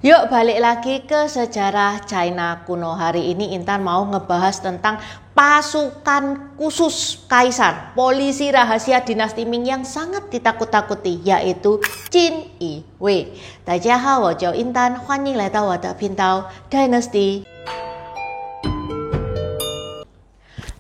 Yuk balik lagi ke sejarah China kuno. Hari ini Intan mau ngebahas tentang pasukan khusus kaisar, polisi rahasia dinasti Ming yang sangat ditakut-takuti, yaitu Qin Yi Wei. Dajiahao, wo jiu Intan, huanying lai dao wo de pindao Dynasty.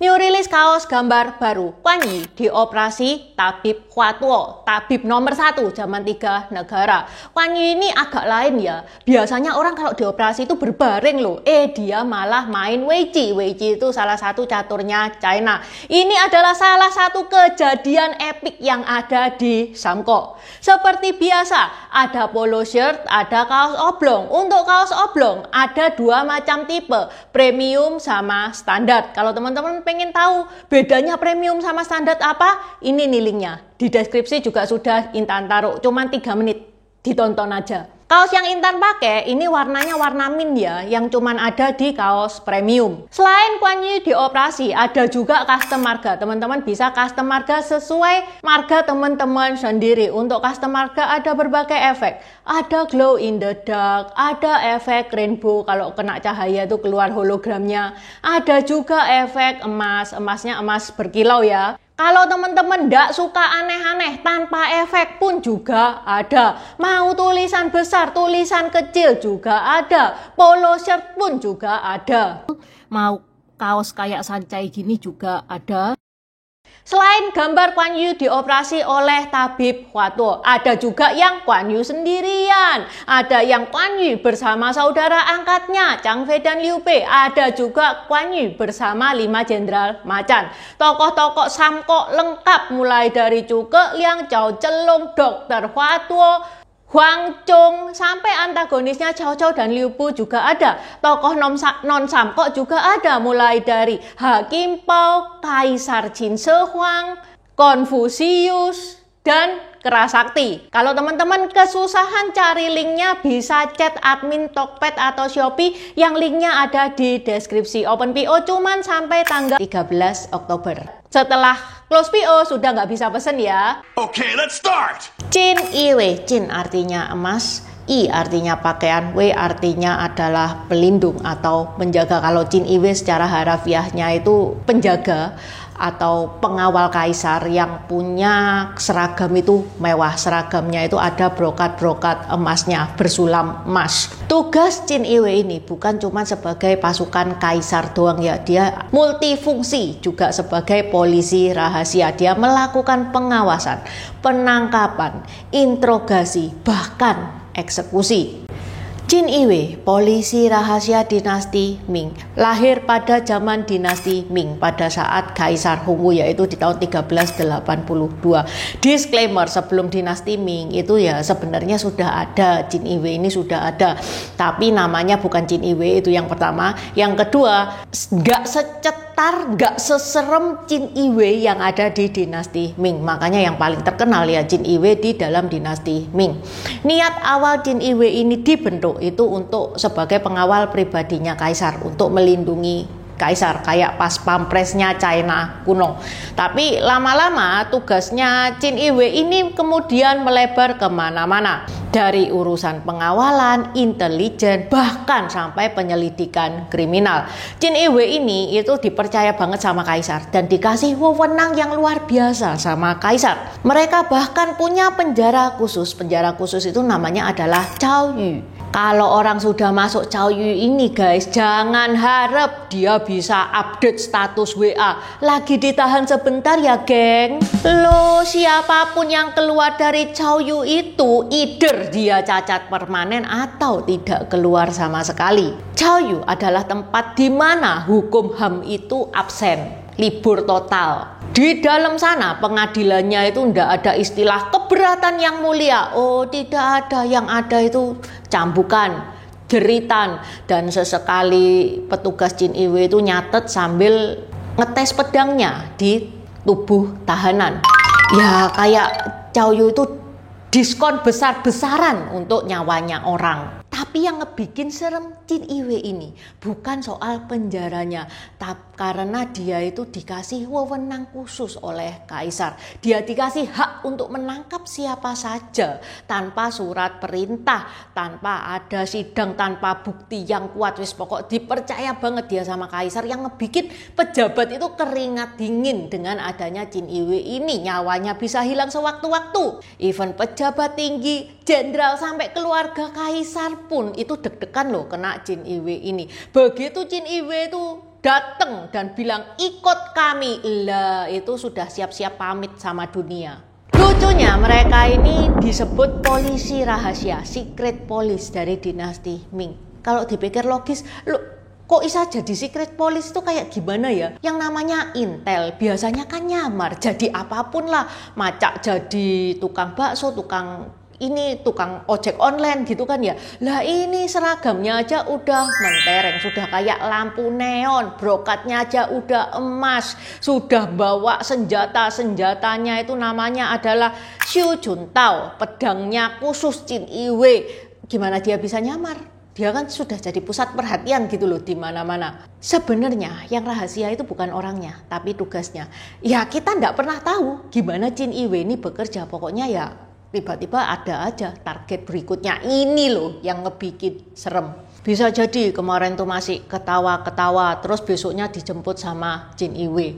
New release kaos gambar baru. Guan Yi dioperasi tabib Huatuo, tabib nomor 1 zaman 3 negara. Guan Yi ini agak lain ya. Biasanya orang kalau dioperasi itu berbaring loh. Dia malah main Wei Ji. Wei Ji itu salah satu caturnya China. Ini adalah salah satu kejadian epik yang ada di Samko. Seperti biasa, ada polo shirt, ada kaos oblong. Untuk kaos oblong ada dua macam tipe, premium sama standar. Kalau teman-teman pengen tahu bedanya premium sama standar apa? Ini nih linknya. Di deskripsi juga sudah Intan taruh. Cuman 3 menit. Ditonton aja. Kaos yang Intan pakai ini warnanya warna mint ya, yang cuman ada di kaos premium. Selain Guan Yi dioperasi, ada juga custom marga. Teman-teman bisa custom marga sesuai marga teman-teman sendiri. Untuk custom marga ada berbagai efek. Ada glow in the dark, ada efek rainbow kalau kena cahaya itu keluar hologramnya. Ada juga efek emas, emasnya emas berkilau ya. Kalau teman-teman nggak suka aneh-aneh, tanpa efek pun juga ada. Mau tulisan besar, tulisan kecil juga ada. Polo shirt pun juga ada. Mau kaos kayak sancai gini juga ada. Selain gambar Guan Yu dioperasi oleh tabib Huatuo, ada juga yang Guan Yu sendirian. Ada yang Guan Yu bersama saudara angkatnya, Chang Fei dan Liu Bei. Ada juga Guan Yu bersama 5 jenderal macan. Tokoh-tokoh Samko lengkap mulai dari Zhuge Liang, Zhao Zhenlong, Dr. Huatuo, Huang Zhong, sampai antagonisnya Cao Cao dan Liu Bu juga ada. Tokoh non-Samko juga ada, mulai dari Hakim Pao, Kaisar Qin Shi Huang, Konfusius, dan Kerasakti. Kalau teman-teman kesusahan cari linknya, bisa chat admin Tokped atau Shopee yang linknya ada di deskripsi. Open PO cuman sampai tanggal 13 Oktober. Setelah close PO sudah nggak bisa pesen ya. Okay, let's start. Qin Yi Wei. Qin artinya emas, I artinya pakaian, Wei artinya adalah pelindung atau penjaga. Kalau Qin Yi Wei secara harafiahnya itu penjaga atau pengawal kaisar yang punya seragam itu mewah. Seragamnya itu ada brokat-brokat emasnya, bersulam emas. Tugas Qin Yi Wei ini bukan cuma sebagai pasukan kaisar doang ya, dia multifungsi juga sebagai polisi rahasia. Dia melakukan pengawasan, penangkapan, interogasi, bahkan eksekusi. Qin Yi Wei, polisi rahasia dinasti Ming, lahir pada zaman dinasti Ming pada saat Kaisar Hongwu, yaitu di tahun 1382. Disclaimer, sebelum dinasti Ming itu ya sebenarnya sudah ada, Qin Yi Wei ini sudah ada, tapi namanya bukan Qin Yi Wei, itu yang pertama. Yang kedua, nggak secetar, nggak seserem Qin Yi Wei yang ada di dinasti Ming. Makanya yang paling terkenal ya Qin Yi Wei di dalam dinasti Ming. Niat awal Qin Yi Wei ini dibentuk itu untuk sebagai pengawal pribadinya kaisar, untuk melindungi kaisar, kayak pas pampresnya China kuno. Tapi lama-lama tugasnya Qin Yi Wei ini kemudian melebar kemana-mana, dari urusan pengawalan, intelijen, bahkan sampai penyelidikan kriminal. Qin Yi Wei ini itu dipercaya banget sama kaisar dan dikasih wewenang yang luar biasa sama kaisar. Mereka bahkan punya penjara khusus. Penjara khusus itu namanya adalah Cao Yu. Kalau orang sudah masuk Cao Yu ini guys, jangan harap dia bisa update status WA. Lagi ditahan sebentar ya geng. Loh, siapapun yang keluar dari Cao Yu itu, either dia cacat permanen atau tidak keluar sama sekali. Cao Yu adalah tempat di mana hukum HAM itu absen, libur total. Di dalam sana pengadilannya itu tidak ada istilah keberatan yang mulia. Oh, tidak ada. Yang ada itu cambukan, jeritan, dan sesekali petugas Qin Yi Wei itu nyatet sambil ngetes pedangnya di tubuh tahanan. Ya kayak Cao Yu itu diskon besar-besaran untuk nyawanya orang. Tapi Tapi yang ngebikin serem Qin Iwe ini bukan soal penjaranya, karena dia itu dikasih wewenang khusus oleh kaisar. Dia dikasih hak untuk menangkap siapa saja tanpa surat perintah, tanpa ada sidang, tanpa bukti yang kuat. Wis pokok dipercaya banget dia sama kaisar. Yang ngebikin pejabat itu keringat dingin dengan adanya Qin Iwe ini. Nyawanya bisa hilang sewaktu-waktu. Even pejabat tinggi, jenderal sampai keluarga kaisar pun itu deg-degan loh kena Qin Iwe ini. Begitu Qin Iwe itu datang dan bilang ikut kami, lah itu sudah siap-siap pamit sama dunia. Lucunya mereka ini disebut polisi rahasia, secret police dari dinasti Ming. Kalau dipikir logis, kok bisa jadi secret police itu kayak gimana ya? Yang namanya intel biasanya kan nyamar jadi apapun lah, macak jadi tukang bakso, tukang ojek online gitu kan ya. Lah ini seragamnya aja udah mentereng, sudah kayak lampu neon, brokatnya aja udah emas, sudah bawa senjatanya itu namanya adalah Xiu Juntao, pedangnya khusus Qin Iwe. Gimana dia bisa nyamar? Dia kan sudah jadi pusat perhatian gitu loh di mana-mana. Sebenarnya yang rahasia itu bukan orangnya, tapi tugasnya. Ya kita nggak pernah tahu gimana Qin Iwe ini bekerja. Pokoknya ya tiba-tiba ada aja target berikutnya. Ini loh yang ngebikin serem. Bisa jadi kemarin tuh masih ketawa-ketawa, terus besoknya dijemput sama Qin Iwe.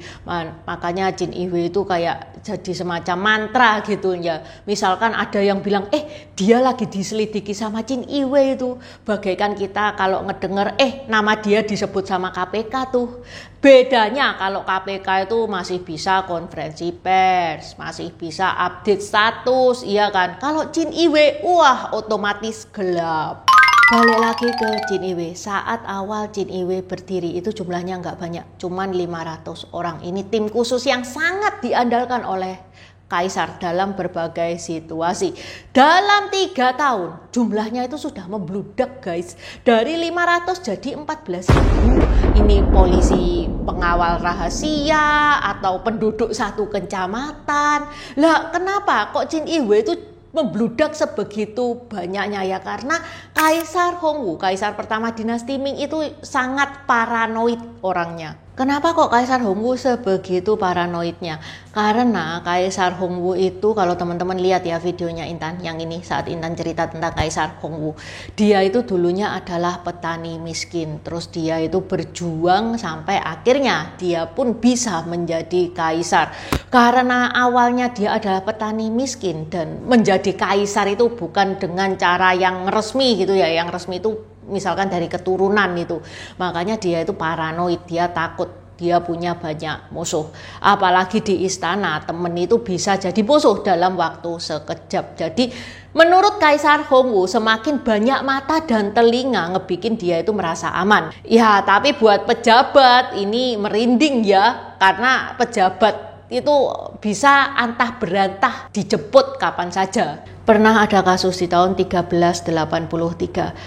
Makanya Qin Iwe itu kayak jadi semacam mantra gitu ya. Misalkan ada yang bilang, dia lagi diselidiki sama Qin Iwe itu. Bagaikan kita kalau ngedenger, nama dia disebut sama KPK tuh. Bedanya kalau KPK itu masih bisa konferensi pers, masih bisa update status, iya kan. Kalau Qin Iwe, wah otomatis gelap. Balik lagi ke Qin Iwe. Saat awal Qin Iwe berdiri itu jumlahnya nggak banyak, cuman 500 orang. Ini tim khusus yang sangat diandalkan oleh kaisar dalam berbagai situasi. Dalam 3 tahun jumlahnya itu sudah membludak guys. Dari 500 jadi 14.000. Ini polisi pengawal rahasia atau penduduk satu kecamatan. Lah kenapa kok Qin Iwe itu membludak sebegitu banyaknya ya? Karena Kaisar Hongwu, kaisar pertama dinasti Ming itu sangat paranoid orangnya. Kenapa kok Kaisar Hongwu sebegitu paranoidnya? Karena Kaisar Hongwu itu, kalau teman-teman lihat ya videonya Intan yang ini saat Intan cerita tentang Kaisar Hongwu, dia itu dulunya adalah petani miskin, terus dia itu berjuang sampai akhirnya dia pun bisa menjadi kaisar. Karena awalnya dia adalah petani miskin dan menjadi kaisar itu bukan dengan cara yang resmi gitu ya, yang resmi itu misalkan dari keturunan itu. Makanya dia itu paranoid, dia takut dia punya banyak musuh. Apalagi di istana, temen itu bisa jadi musuh dalam waktu sekejap. Jadi menurut Kaisar Hongwu, semakin banyak mata dan telinga ngebikin dia itu merasa aman. Ya tapi buat pejabat ini merinding ya, karena pejabat itu bisa antah berantah dijemput kapan saja. Pernah ada kasus di tahun 1383,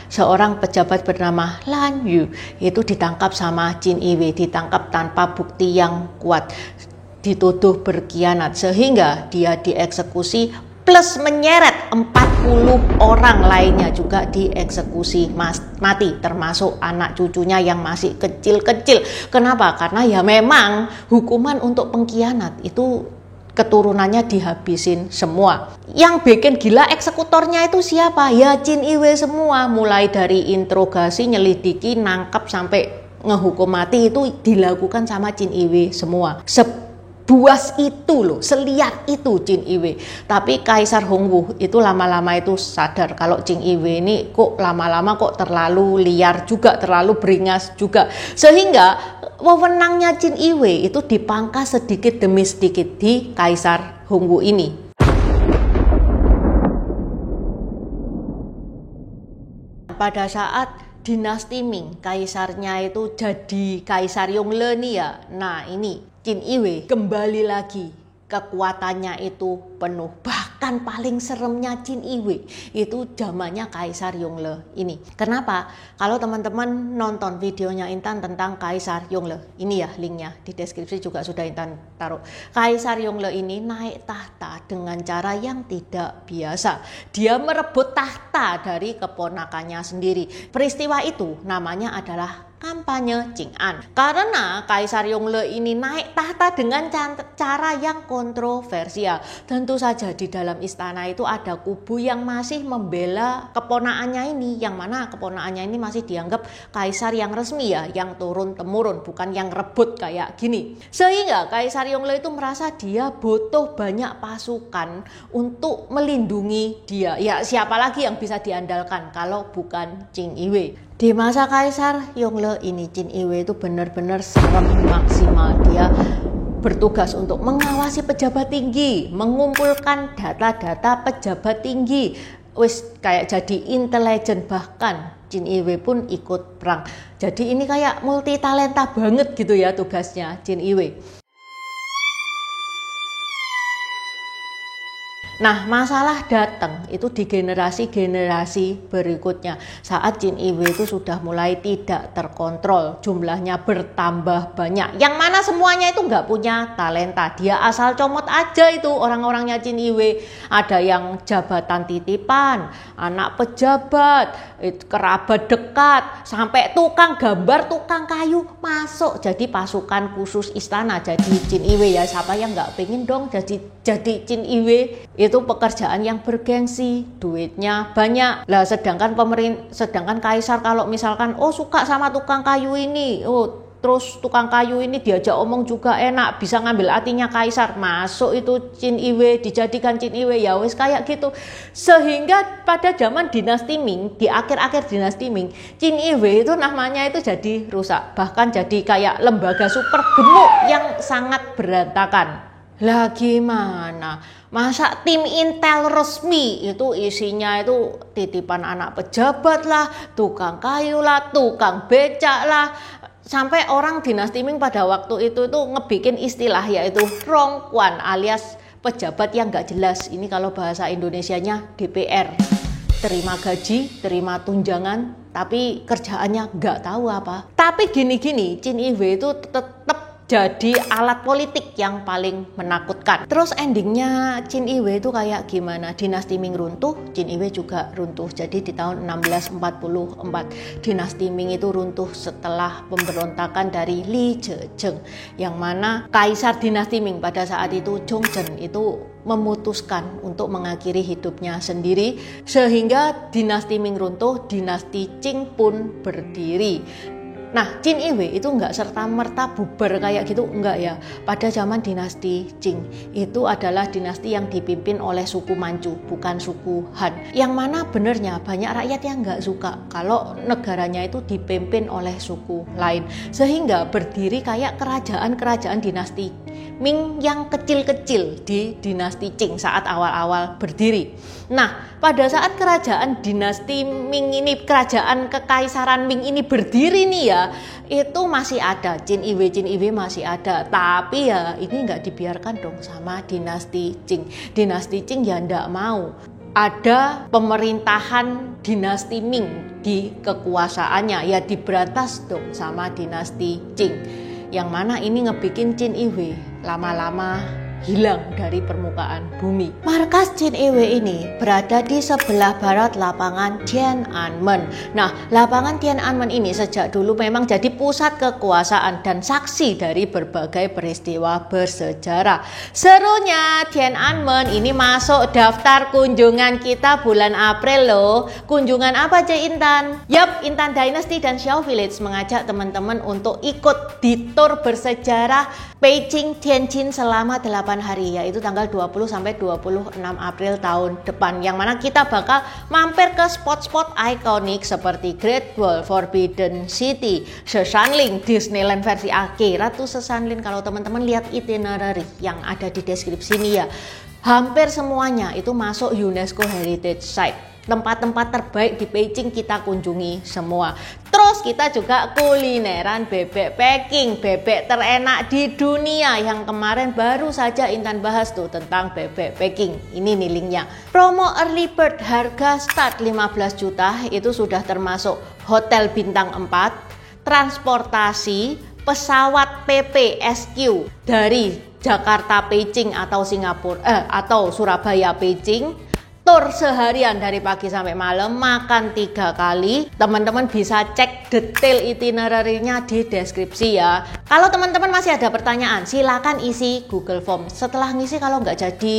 seorang pejabat bernama Lan Yu itu ditangkap sama Qin Iwe, ditangkap tanpa bukti yang kuat, dituduh berkhianat sehingga dia dieksekusi plus menyeret 40 orang lainnya juga dieksekusi mati, termasuk anak cucunya yang masih kecil-kecil. Kenapa? Karena ya memang hukuman untuk pengkhianat itu keturunannya dihabisin semua. Yang bikin gila eksekutornya itu siapa? Ya Qin Iwe semua. Mulai dari interogasi, nyelidiki, nangkap sampai ngehukum mati itu dilakukan sama Qin Iwe semua. Sebuas itu loh, seliat itu Qin Iwe. Tapi Kaisar Hongwu itu lama-lama itu sadar kalau Qin Iwe ini kok lama-lama kok terlalu liar juga, terlalu beringas juga. Sehingga wewenangnya Qin Iwe itu dipangkas sedikit demi sedikit di Kaisar Hongwu ini. Pada saat dinasti Ming, kaisarnya itu jadi Kaisar Yongle nih ya. Nah ini Qin Iwe kembali lagi, kekuatannya itu penuh. bahkan paling seremnya Chin Iwe itu zamannya Kaisar Yongle ini. Kenapa? Kalau teman-teman nonton videonya Intan tentang Kaisar Yongle, ini ya linknya di deskripsi juga sudah Intan taruh. Kaisar Yongle ini naik tahta dengan cara yang tidak biasa. Dia merebut tahta dari keponakannya sendiri. Peristiwa itu namanya adalah kampanye Qing'an. Karena Kaisar Yongle ini naik tahta dengan cara yang kontroversial. Tentu saja di dalam istana itu ada kubu yang masih membela keponakannya ini, yang mana keponakannya ini masih dianggap kaisar yang resmi ya, yang turun-temurun, bukan yang rebut kayak gini. Sehingga Kaisar Yongle itu merasa dia butuh banyak pasukan untuk melindungi dia. Ya siapa lagi yang bisa diandalkan kalau bukan Chin Iwe. Di masa Kaisar Yongle ini Chin Iwe itu benar-benar serem maksimal. Dia bertugas untuk mengawasi pejabat tinggi, mengumpulkan data-data pejabat tinggi, wis kayak jadi intelijen. Bahkan Chin Iwe pun ikut perang. Jadi ini kayak multi talenta banget gitu ya tugasnya Chin Iwe. Nah, masalah datang itu di generasi-generasi berikutnya. Saat Chin Iwe itu sudah mulai tidak terkontrol, jumlahnya bertambah banyak. Yang mana semuanya itu nggak punya talenta. Dia asal comot aja itu orang-orangnya Chin Iwe. Ada yang jabatan titipan, anak pejabat, kerabat dekat, sampai tukang gambar, tukang kayu masuk jadi pasukan khusus istana. Jadi Chin Iwe ya, siapa yang nggak pengen dong jadi Chin Iwe. Itu pekerjaan yang bergengsi, duitnya banyak. Lah sedangkan kaisar kalau misalkan suka sama tukang kayu ini, terus tukang kayu ini diajak omong juga enak, bisa ngambil hatinya kaisar, masuk itu Chin Iwe, dijadikan Chin Iwe, ya wis kayak gitu. Sehingga pada zaman dinasti Ming, di akhir-akhir dinasti Ming, Chin Iwe itu namanya itu jadi rusak, bahkan jadi kayak lembaga super gemuk yang sangat berantakan. Lah gimana? Masa tim intel resmi itu isinya itu titipan anak pejabat lah, tukang kayu lah, tukang becak lah. Sampai orang dinasti Ming pada waktu itu ngebikin istilah yaitu rongkuan alias pejabat yang gak jelas. Ini kalau bahasa Indonesianya DPR. Terima gaji, terima tunjangan, tapi kerjaannya gak tahu apa. Tapi gini-gini, Chin Iwe itu tetap jadi alat politik yang paling menakutkan. Terus endingnya Chin Iwe itu kayak gimana? Dinasti Ming runtuh, Chin Iwe juga runtuh. Jadi di tahun 1644 dinasti Ming itu runtuh setelah pemberontakan dari Li Zhezheng, yang mana kaisar dinasti Ming pada saat itu Zhongzhen itu memutuskan untuk mengakhiri hidupnya sendiri, sehingga dinasti Ming runtuh, dinasti Qing pun berdiri. Nah, Chin Iwe itu enggak serta-merta bubar kayak gitu, enggak ya. Pada zaman dinasti Qing itu adalah dinasti yang dipimpin oleh suku Manchu, bukan suku Han. Yang mana benernya banyak rakyat yang enggak suka kalau negaranya itu dipimpin oleh suku lain. Sehingga berdiri kayak kerajaan-kerajaan dinasti Ming yang kecil-kecil di dinasti Qing saat awal-awal berdiri. Nah, pada saat kerajaan dinasti Ming ini, kerajaan kekaisaran Ming ini berdiri nih ya, itu masih ada Chin Iwe masih ada, tapi ya ini nggak dibiarkan dong sama dinasti Qing. Dinasti Qing ya nggak mau ada pemerintahan dinasti Ming di kekuasaannya, ya diberantas dong sama dinasti Qing. Yang mana ini ngebikin Chin Iwe lama-lama hilang dari permukaan bumi. Markas Chin Iwe ini berada di sebelah barat lapangan Tiananmen. Nah, lapangan Tiananmen ini sejak dulu memang jadi pusat kekuasaan dan saksi dari berbagai peristiwa bersejarah. Serunya Tiananmen ini masuk daftar kunjungan kita bulan April loh. Kunjungan apa aja Intan? Yap, Intan Dynasty dan Xiao Village mengajak teman-teman untuk ikut di tur bersejarah Beijing Tianjin selama 8 hari, yaitu tanggal 20 sampai 26 April tahun depan, yang mana kita bakal mampir ke spot-spot ikonik seperti Great Wall, Forbidden City, Sheshanling, Disneyland versi akhirat tuh Sheshanling. Kalau teman-teman lihat itinerary yang ada di deskripsi ini ya, hampir semuanya itu masuk UNESCO Heritage Site. Tempat-tempat terbaik di Beijing kita kunjungi semua. Terus Terus kita juga kulineran bebek packing, bebek terenak di dunia yang kemarin baru saja Intan bahas tuh tentang bebek packing. Ini nih linknya. Promo early bird harga start 15 juta itu sudah termasuk hotel bintang 4, transportasi, pesawat PPSQ dari Jakarta Beijing atau atau Surabaya Beijing, tur seharian dari pagi sampai malam, makan 3 kali. Teman-teman bisa cek detail itinerary-nya di deskripsi ya. Kalau teman-teman masih ada pertanyaan, silakan isi Google Form. Setelah ngisi kalau nggak jadi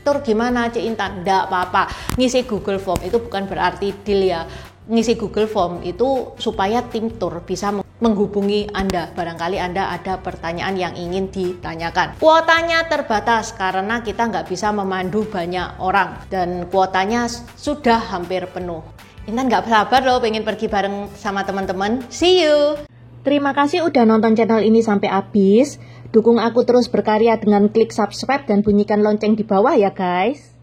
tur gimana Cik Intan? Nggak apa-apa, ngisi Google Form itu bukan berarti deal ya. Ngisi Google Form itu supaya tim tour bisa menghubungi Anda. Barangkali Anda ada pertanyaan yang ingin ditanyakan. Kuotanya terbatas karena kita nggak bisa memandu banyak orang. Dan kuotanya sudah hampir penuh. Intan nggak sabar loh pengen pergi bareng sama teman-teman. See you! Terima kasih udah nonton channel ini sampai habis. Dukung aku terus berkarya dengan klik subscribe dan bunyikan lonceng di bawah ya guys.